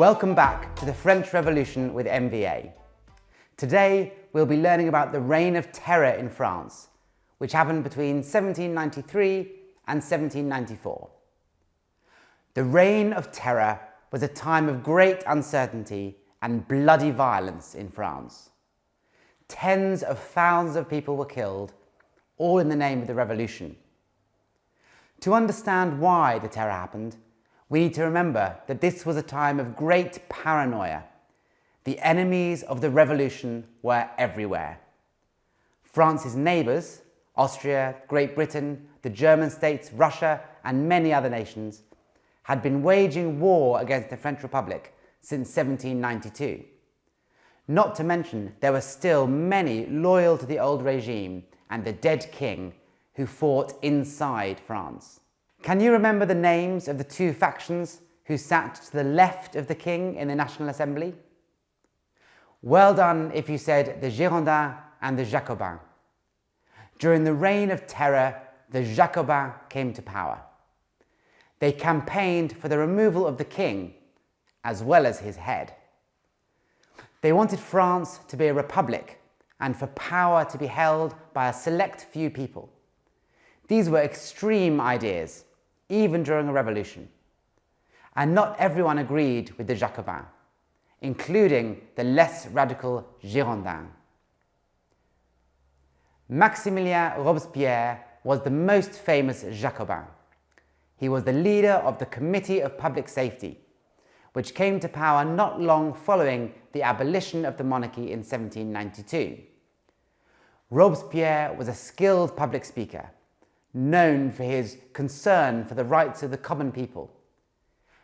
Welcome back to the French Revolution with MVA. Today we'll be learning about the Reign of Terror in France, which happened between 1793 and 1794. The Reign of Terror was a time of great uncertainty and bloody violence in France. Tens of thousands of people were killed, all in the name of the revolution. To understand why the terror happened, we need to remember that this was a time of great paranoia. The enemies of the revolution were everywhere. France's neighbours, Austria, Great Britain, the German states, Russia, and many other nations, had been waging war against the French Republic since 1792. Not to mention, there were still many loyal to the old regime and the dead king who fought inside France. Can you remember the names of the two factions who sat to the left of the king in the National Assembly? Well done if you said the Girondins and the Jacobins. During the Reign of Terror, the Jacobins came to power. They campaigned for the removal of the king, as well as his head. They wanted France to be a republic and for power to be held by a select few people. These were extreme ideas, even during a revolution. And not everyone agreed with the Jacobins, including the less radical Girondins. Maximilien Robespierre was the most famous Jacobin. He was the leader of the Committee of Public Safety, which came to power not long following the abolition of the monarchy in 1792. Robespierre was a skilled public speaker, known for his concern for the rights of the common people.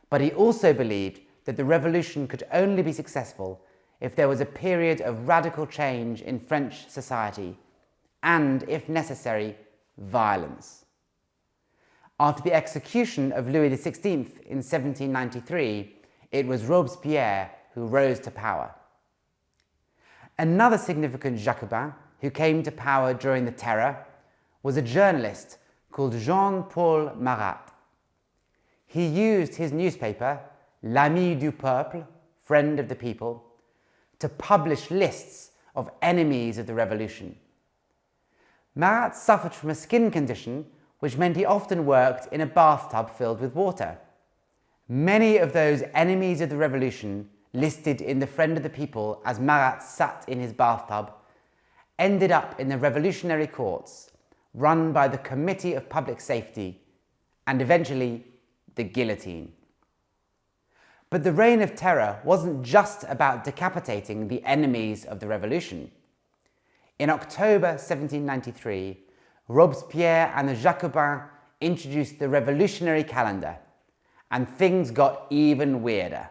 But he also believed that the revolution could only be successful if there was a period of radical change in French society and, if necessary, violence. After the execution of Louis XVI in 1793, it was Robespierre who rose to power. Another significant Jacobin who came to power during the Terror was a journalist called Jean-Paul Marat. He used his newspaper, L'Ami du Peuple, Friend of the People, to publish lists of enemies of the revolution. Marat suffered from a skin condition which meant he often worked in a bathtub filled with water. Many of those enemies of the revolution, listed in the Friend of the People as Marat sat in his bathtub, ended up in the revolutionary courts run by the Committee of Public Safety and eventually the guillotine. But the Reign of Terror wasn't just about decapitating the enemies of the revolution. In October 1793, Robespierre and the Jacobins introduced the revolutionary calendar, and things got even weirder.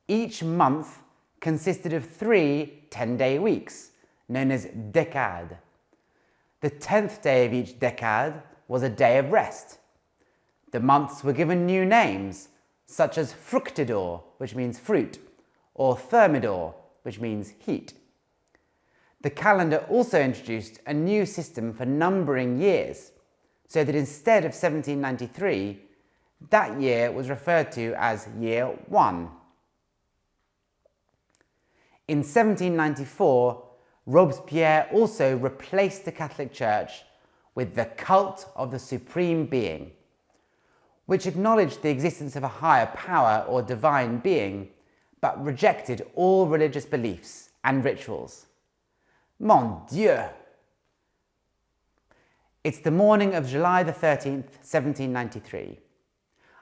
Each month consisted of 3 10-day weeks, known as décades. The 10th day of each décade was a day of rest. The months were given new names, such as Fructidor, which means fruit, or Thermidor, which means heat. The calendar also introduced a new system for numbering years, so that instead of 1793, that year was referred to as Year 1. In 1794, Robespierre also replaced the Catholic Church with the cult of the Supreme Being, which acknowledged the existence of a higher power or divine being, but rejected all religious beliefs and rituals. Mon Dieu! It's the morning of July the 13th, 1793.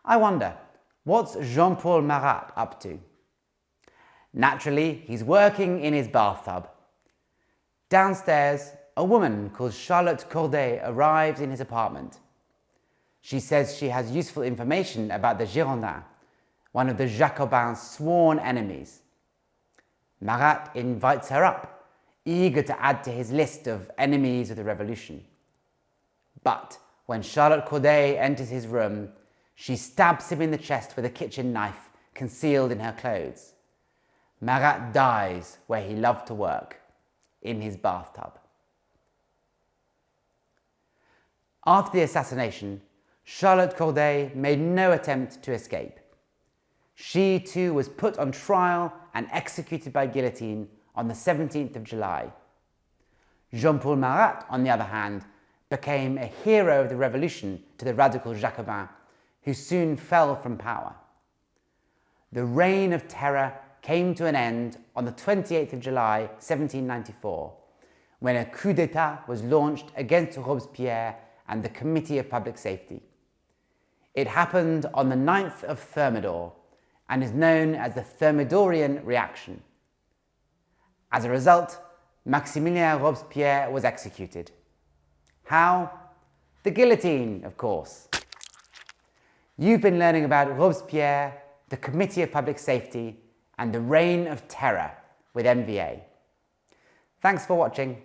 I wonder, what's Jean-Paul Marat up to? Naturally, he's working in his bathtub. Downstairs, a woman called Charlotte Corday arrives in his apartment. She says she has useful information about the Girondins, one of the Jacobins' sworn enemies. Marat invites her up, eager to add to his list of enemies of the revolution. But when Charlotte Corday enters his room, she stabs him in the chest with a kitchen knife concealed in her clothes. Marat dies where he loved to work, in his bathtub. After the assassination, Charlotte Corday made no attempt to escape. She too was put on trial and executed by guillotine on the 17th of July. Jean-Paul Marat, on the other hand, became a hero of the revolution to the radical Jacobin, who soon fell from power. The reign of terror came to an end on the 28th of July 1794, when a coup d'etat was launched against Robespierre and the Committee of Public Safety. It happened on the 9th of Thermidor and is known as the Thermidorian reaction. As a result, Maximilien Robespierre was executed. How? The guillotine, of course. You've been learning about Robespierre, the Committee of Public Safety, and the Reign of Terror with MVA. Thanks for watching.